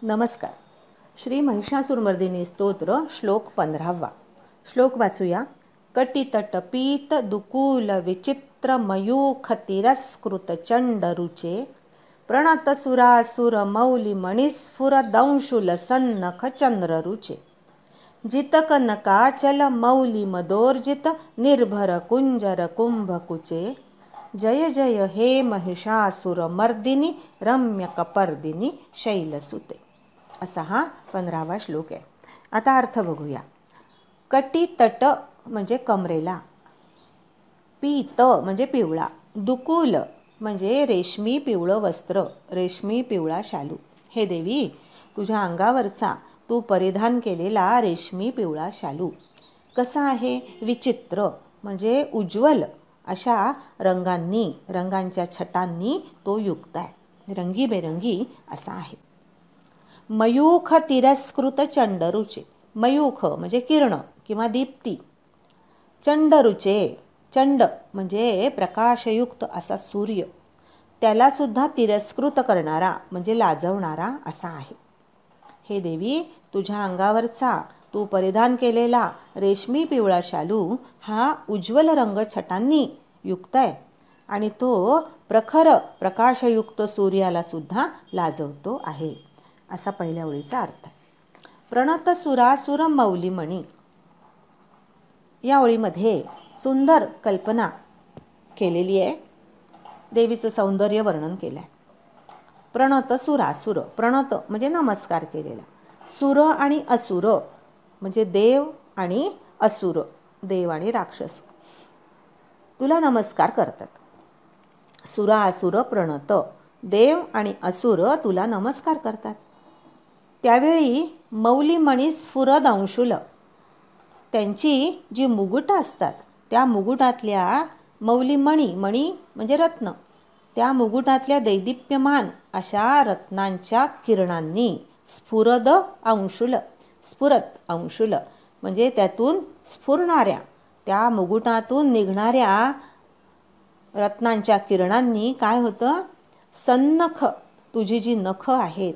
नमस्कार. श्री महिषासुरमर्दिनी स्तोत्र श्लोक 15. श्लोक वाचूया. कटितटपीत दुकूल विचित्र मयूख तिरस्कृत चंडरुचे प्रणतसुरासुर मौली मणिस्फुर दंशुल सन्नख चंद्ररुचे जितकनकाचल मौली मदोर्जित निर्भर कुंजर कुंभकुचे जय जय हे महिषासुरमर्दिनी रम्य कपर्दिनी शैलसुते. असा हा 15वा श्लोक आहे. आता अर्थ बघूया. कटितट म्हणजे कमरेला, पीत म्हणजे पिवळा, दुकूल म्हणजे रेशमी पिवळं वस्त्र, रेशमी पिवळा शालू. हे देवी, तुझ्या अंगावरचा तू परिधान केलेला रेशमी पिवळा शालू कसा आहे? विचित्र म्हणजे उज्ज्वल अशा रंगांच्या छटांनी तो युक्त आहे, रंगीबेरंगी असा आहे. मयूख तिरस्कृत चंडरुचे, मयूख म्हणजे किरण किंवा दीप्ती, चंडरुचे चंड म्हणजे प्रकाशयुक्त असा सूर्य, त्यालासुद्धा तिरस्कृत करणारा म्हणजे लाजवणारा असा आहे. हे देवी, तुझ्या अंगावरचा तू परिधान केलेला रेशमी पिवळा शालू हा उज्ज्वल रंग छटांनी युक्त आहे आणि तो प्रखर प्रकाशयुक्त सूर्याला सुद्धा लाजवतो आहे. असा पहिल्या ओळीचा अर्थ आहे. प्रणत सुरासुर मौलिमणी, या ओळीमध्ये सुंदर कल्पना केलेली आहे. देवीचं सौंदर्य वर्णन केलं आहे. प्रणत सुरासुर, प्रणत म्हणजे नमस्कार केलेला, सुर आणि असुर म्हणजे देव आणि असुर, देव आणि राक्षस तुला नमस्कार करतात. सुरासुर प्रणत, देव आणि असुर तुला नमस्कार करतात. त्यावेळी मौलिमणी स्फुरद अंशुल, त्यांची जी मुकुट असतात त्या मुकुटातल्या मौलिमणी, मणी म्हणजे रत्न, त्या मुकुटातल्या दैदिप्यमान अशा रत्नांच्या किरणांनी स्फुरद अंशुल, स्फुरत अंशुल म्हणजे त्यातून स्फुरणाऱ्या, त्या मुकुटातून निघणाऱ्या रत्नांच्या किरणांनी काय होतं? सन्नख, तुझी जी नख आहेत,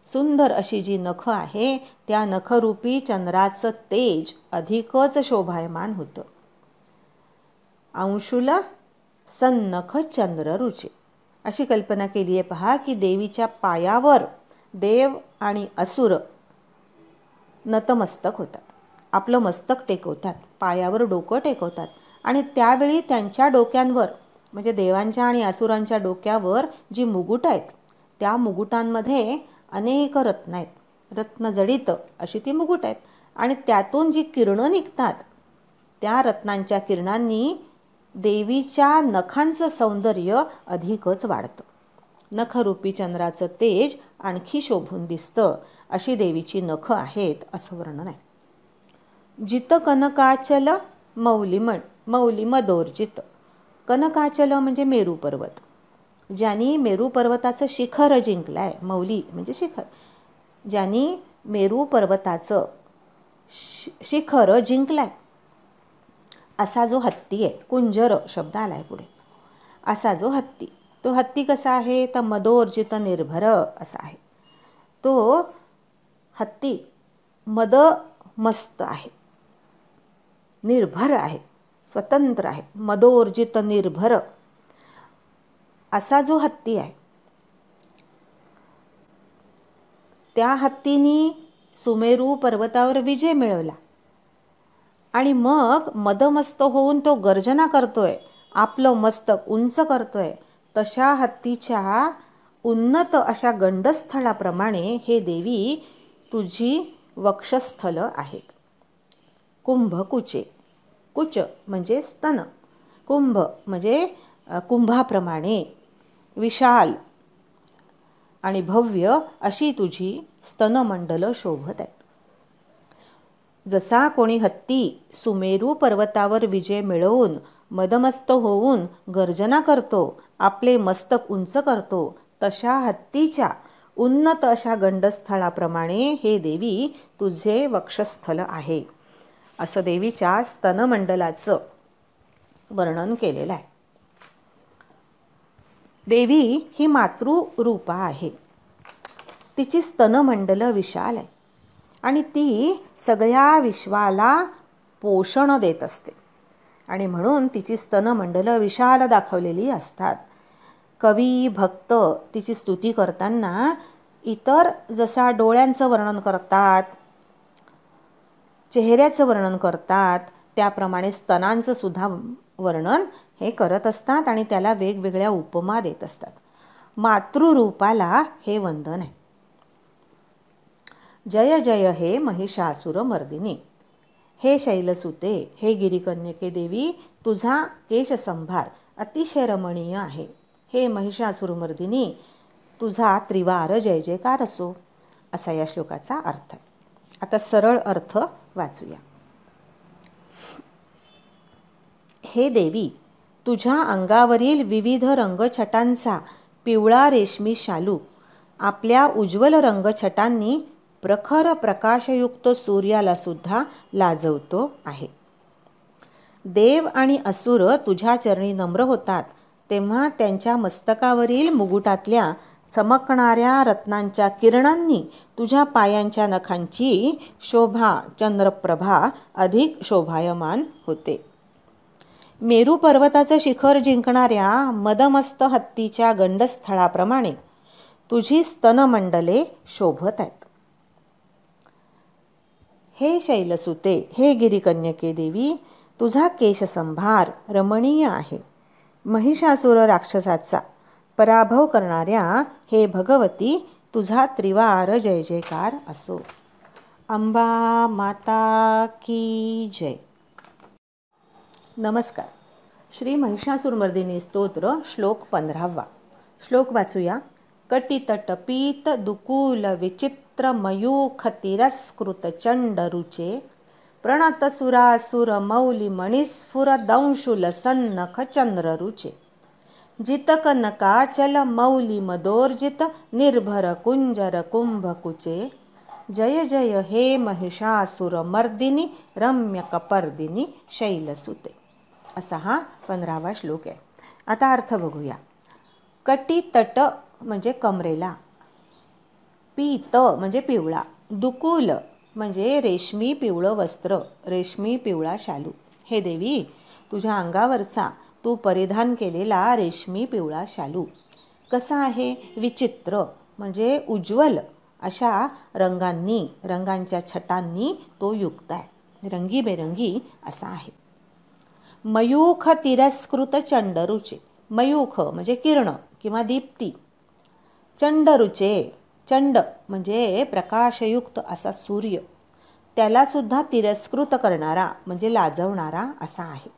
सुंदर अशी जी नख आहे, त्या नखरूपी चंद्राचं तेज अधिकच शोभायमान होतं. अंशुल सन्नख चंद्ररुचे, अशी कल्पना केली आहे. पहा की देवीच्या पायावर देव आणि असुर नतमस्तक होतात, आपलं मस्तक टेकवतात, पायावर डोकं टेकवतात आणि त्यावेळी त्यांच्या डोक्यांवर म्हणजे देवांच्या आणि असुरांच्या डोक्यावर जी मुकुट आहेत त्या मुकुटांमध्ये अनेक रत्न आहेत, रत्नजडित अशी ती मुकुट आहेत आणि त्यातून जी किरणं निघतात त्या रत्नांच्या किरणांनी देवीच्या नखांचं सौंदर्य अधिकच वाढतं. नखरूपी चंद्राचं तेज आणखी शोभून दिसतं अशी देवीची नख आहेत असं वर्णन आहे. जित कनकाचल मौलिमण, मौलिमदोर्जित, कनकाचल म्हणजे मेरू पर्वत, ज्यांनी मेरू पर्वताचं शिखर जिंकलं आहे. मौली म्हणजे शिखर, ज्यांनी मेरू पर्वताचं शिखर जिंकलं आहे असा जो हत्ती आहे, कुंजर शब्द आला आहे पुढे, असा जो हत्ती, तो हत्ती कसा आहे? तर मदोर्जित निर्भर असा आहे. तो हत्ती मदमस्त आहे, निर्भर आहे, स्वतंत्र आहे. मदोर्जित निर्भर असा जो हत्ती आहे, त्या हत्तीनी सुमेरू पर्वतावर विजय मिळवला आणि मग मदमस्त होऊन तो गर्जना करतोय, आपलं मस्तक उंच करतोय. तशा हत्तीच्या उन्नत अशा गंडस्थळाप्रमाणे हे देवी तुझी वक्षस्थल आहेत. कुंभकुचे, कुच म्हणजे स्तन, कुंभ म्हणजे कुंभाप्रमाणे विशाल आणि भव्य अशी तुझी स्तनमंडल शोभत आहेत. जसा कोणी हत्ती सुमेरू पर्वतावर विजय मिळवून मदमस्त होऊन गर्जना करतो, आपले मस्तक उंच करतो, तशा हत्तीच्या उन्नत अशा गंडस्थळाप्रमाणे हे देवी तुझे वक्षस्थल आहे असं देवीच्या स्तनमंडलाचं वर्णन केलेलं आहे. देवी ही मातृरूपा आहे. तिची स्तनमंडलं विशाल आहे आणि ती सगळ्या विश्वाला पोषण देत असते आणि म्हणून तिची स्तनमंडलं विशाल दाखवलेली असतात. कवी भक्त तिची स्तुती करताना इतर जशा डोळ्यांचं वर्णन करतात, चेहऱ्याचं वर्णन करतात, त्याप्रमाणे स्तनांचं सुद्धा वर्णन हे करत असतात आणि त्याला वेगवेगळ्या उपमा देत असतात. मातृरूपाला हे वंदन आहे. जय जय हे महिषासुरमर्दिनी. हे शैलसुते, हे गिरिकन्यके देवी, तुझा केशसंभार अतिशय रमणीय आहे. हे महिषासुरमर्दिनी, तुझा त्रिवार जय जयकार असो. असा या श्लोकाचा अर्थ आहे. आता सरळ अर्थ वाचूया. हे देवी, तुझ्या अंगावरील विविध रंगछटांचा पिवळा रेशमी शालू आपल्या उज्ज्वल रंगछटांनी प्रखर प्रकाशयुक्त सूर्याला सुद्धा लाजवतो आहे. देव आणि असुर तुझ्या चरणी नम्र होतात तेव्हा त्यांच्या मस्तकावरील मुकुटातल्या चमकणाऱ्या रत्नांच्या किरणांनी तुझ्या पायांच्या नखांची शोभा, चंद्रप्रभा अधिक शोभायमान होते. मेरू पर्वताचं शिखर जिंकणाऱ्या मदमस्त हत्तीच्या गंडस्थळाप्रमाणे तुझी स्तनमंडले शोभत आहेत. हे शैलसुते, हे गिरिकन्यके देवी, तुझा केशसंभार रमणीय आहे. महिषासुर राक्षसाचा पराभव करणाऱ्या हे भगवती, तुझा त्रिवार जय जयकार असो. अंबा माता की जय. नमस्कार. श्री महिषासुरमर्दिनी स्तोत्र श्लोक 15. श्लोक वाचूया. कटितटपीत दुकूल विचित्र मयूख तिरस्कृत चंडरुचे प्रणतसुरासुर मौली मणिस्फुर दंशुल सन्नख चंद्ररुचे जितकनकाचल मौली मदोर्जित निर्भर कुंजर कुंभकुचे. जय जय हे महिषासुरमर्दिनी रम्यकपर्दिनी शैलसुते. असा हा 15वा श्लोक आहे. आता अर्थ बघूया. कटितट म्हणजे कमरेला, पीत म्हणजे पिवळा, दुकूल म्हणजे रेशमी पिवळं वस्त्र, रेशमी पिवळा शालू. हे देवी, तुझ्या अंगावरचा तू परिधान केलेला रेशमी पिवळा शालू कसा आहे? विचित्र म्हणजे उज्ज्वल अशा रंगांनी, रंगांच्या छटांनी तो युक्त आहे, रंगीबेरंगी असा आहे. मयूख तिरस्कृत चंडरुचे. मयूख म्हणजे किरण किंवा दीप्ती. चंडरुचे, चंड म्हणजे प्रकाशयुक्त असा सूर्य, त्यालासुद्धा तिरस्कृत करणारा म्हणजे लाजवणारा असा आहे.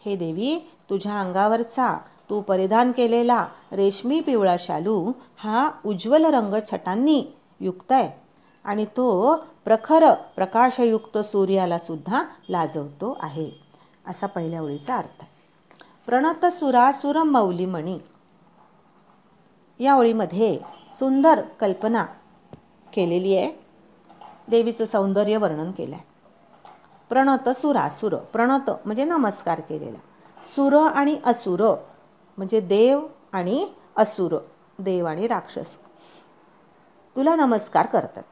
हे देवी, तुझ्या अंगावरचा तू परिधान केलेला रेशमी पिवळा शालू हा उज्ज्वल रंगछटांनी युक्त आहे आणि तो प्रखर प्रकाशयुक्त सूर्याला सुद्धा लाजवतो आहे. असा पहिल्या ओळीचा अर्थ आहे. प्रणतसुरासुर मौलिमणी या ओळीमध्ये सुंदर कल्पना केलेली आहे. देवीचं सौंदर्य वर्णन केलं आहे. प्रणतसुरासुर, प्रणत म्हणजे नमस्कार केलेला, सुर आणि असुर म्हणजे देव आणि असुर, देव आणि राक्षस तुला नमस्कार करतात.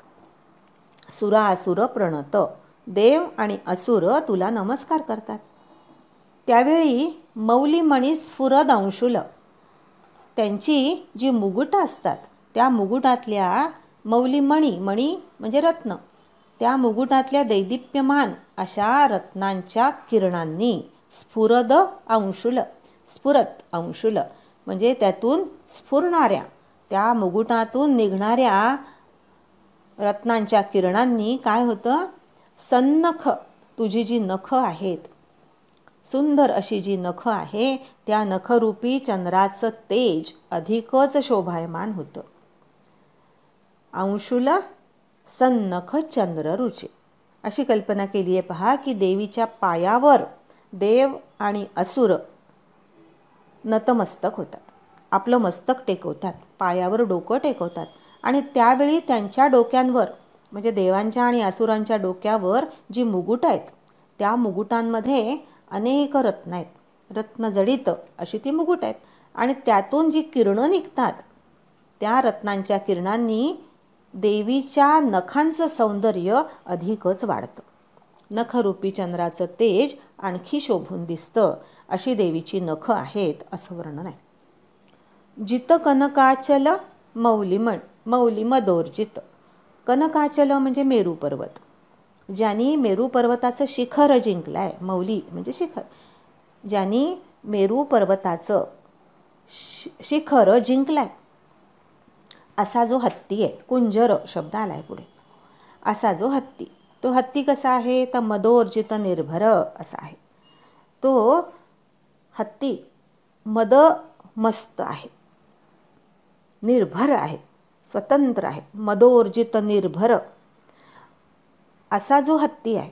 सुरासुर प्रणत, देव आणि असुर तुला नमस्कार करतात. त्यावेळी मौलिमणी स्फुरद अंशुल, त्यांची जी मुकुटं असतात त्या मुकुटातल्या मौलिमणी, मणी म्हणजे रत्न, त्या मुकुटातल्या दैदिप्यमान अशा रत्नांच्या किरणांनी स्फुरद अंशुल, स्फुरत अंशुल म्हणजे त्यातून स्फुरणाऱ्या, त्या मुकुटातून निघणाऱ्या रत्नांच्या किरणांनी काय होतं? सन्नख, तुझी जी नख आहेत, सुंदर अशी जी नख आहे त्या नखरूपी चंद्राचं तेज अधिकच शोभायमान होतं. अंशुल सन्नख चंद्ररुचे अशी कल्पना केली आहे. पहा की देवीच्या पायावर देव आणि असुर नतमस्तक होतात, आपलं मस्तक टेकवतात, पायावर डोकं टेकवतात आणि त्यावेळी त्यांच्या डोक्यांवर म्हणजे देवांच्या आणि असुरांच्या डोक्यावर जी मुकुट आहेत त्या मुकुटांमध्ये अनेक रत्न आहेत, रत्नजडित अशी ती मुकुट आहेत आणि त्यातून जी किरणं निघतात त्या रत्नांच्या किरणांनी देवीच्या नखांचं सौंदर्य अधिकच वाढतं. नखरूपी चंद्राचं तेज आणखी शोभून दिसतं अशी देवीची नखं आहेत असं वर्णन आहे. जित कनकाचल मौलिमदोर्जित. कनकाचल म्हणजे मेरू पर्वत. ज्यांनी मेरू पर्वताचं शिखर जिंकलं आहे, मौली म्हणजे शिखर, ज्यांनी मेरू पर्वताचं शिखर जिंकलं आहे असा जो हत्ती आहे, कुंजर शब्द आला आहे पुढे, असा जो हत्ती, तो हत्ती कसा आहे तर मदोर्जित निर्भर असा आहे. तो हत्ती मदमस्त आहे, निर्भर आहे, स्वतंत्र आहे. मदोर्जित निर्भर असा जो हत्ती आहे,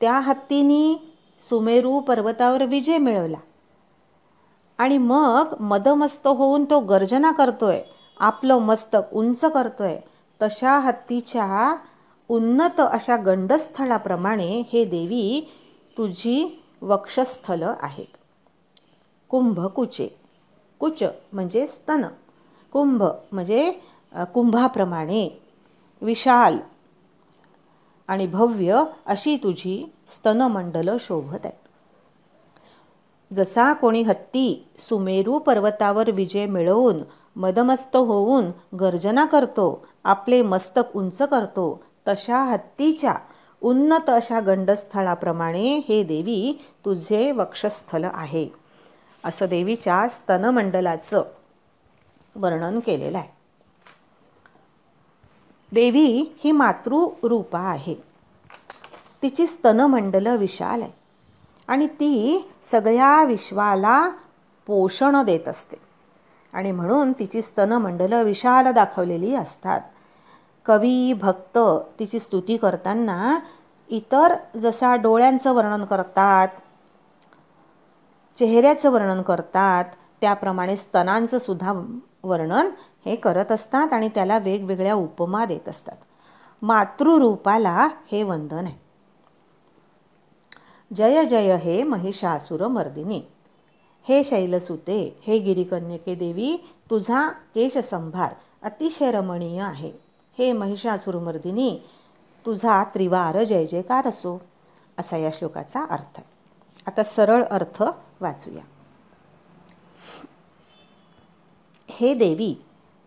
त्या हत्तीनी सुमेरू पर्वतावर विजय मिळवला आणि मग मदमस्त होऊन तो गर्जना करतोय, आपलं मस्तक उंच करतोय. तशा हत्तीच्या उन्नत अशा गंडस्थळाप्रमाणे हे देवी तुझी वक्षस्थल आहेत. कुंभकुचे. कुच म्हणजे स्तन, कुंभ म्हणजे कुंभाप्रमाणे विशाल आणि भव्य अशी तुझी स्तनमंडल शोभत आहेत. जसा कोणी हत्ती सुमेरू पर्वतावर विजय मिळवून मदमस्त होऊन गर्जना करतो, आपले मस्तक उंच करतो, तशा हत्तीच्या उन्नत अशा गंडस्थळाप्रमाणे हे देवी तुझे वक्षस्थल आहे असं देवीच्या स्तनमंडलाचं वर्णन केलेलं आहे. देवी ही मातृरूपा आहे. तिची स्तनमंडल विशाल आहे आणि ती सगळ्या विश्वाला पोषण देत असते आणि म्हणून तिची स्तनमंडल विशाल दाखवलेली असतात. कवी भक्त तिची स्तुती करताना इतर जशा डोळ्यांचं वर्णन करतात, चेहऱ्याचं वर्णन करतात, त्याप्रमाणे स्तनांचं सुद्धा वर्णन हे करत असतात आणि त्याला वेगवेगळ्या उपमा देत असतात. मातृरूपाला हे वंदन आहे. जय जय हे महिषासुरमर्दिनी. हे शैलसुते, हे गिरिकन्यके देवी, तुझा केशसंभार अतिशय रमणीय आहे. हे महिषासुरमर्दिनी, तुझा त्रिवार जय जयकार असो, असा या श्लोकाचा अर्थ आहे. आता सरळ अर्थ वाचूया. हे देवी,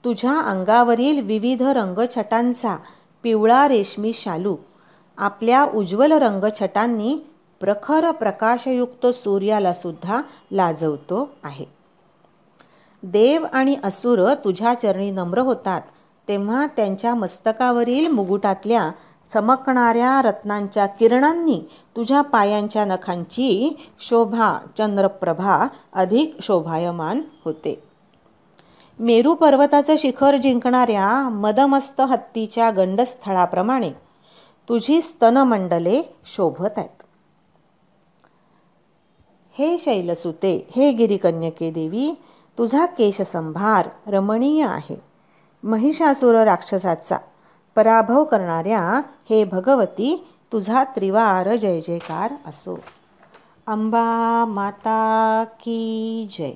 तुझ्या अंगावरील विविध रंगछटांचा पिवळा रेशमी शालू आपल्या उज्ज्वल रंगछटांनी प्रखर प्रकाशयुक्त सूर्याला सुद्धा लाजवतो आहे. देव आणि असुर तुझ्या चरणी नम्र होतात तेव्हा त्यांच्या मस्तकावरील मुकुटातल्या चमकणाऱ्या रत्नांच्या किरणांनी तुझ्या पायांच्या नखांची शोभा, चंद्रप्रभा अधिक शोभायमान होते. मेरू पर्वताचं शिखर जिंकणाऱ्या मदमस्त हत्तीच्या गंडस्थळाप्रमाणे तुझी स्तनमंडले शोभत आहेत. हे शैलसुते, हे गिरिकन्यके देवी, तुझा केशसंभार रमणीय आहे. महिषासुर राक्षसाचा पराभव करणाऱ्या हे भगवती, तुझा त्रिवार जय जयकार असो. अंबा माता की जय.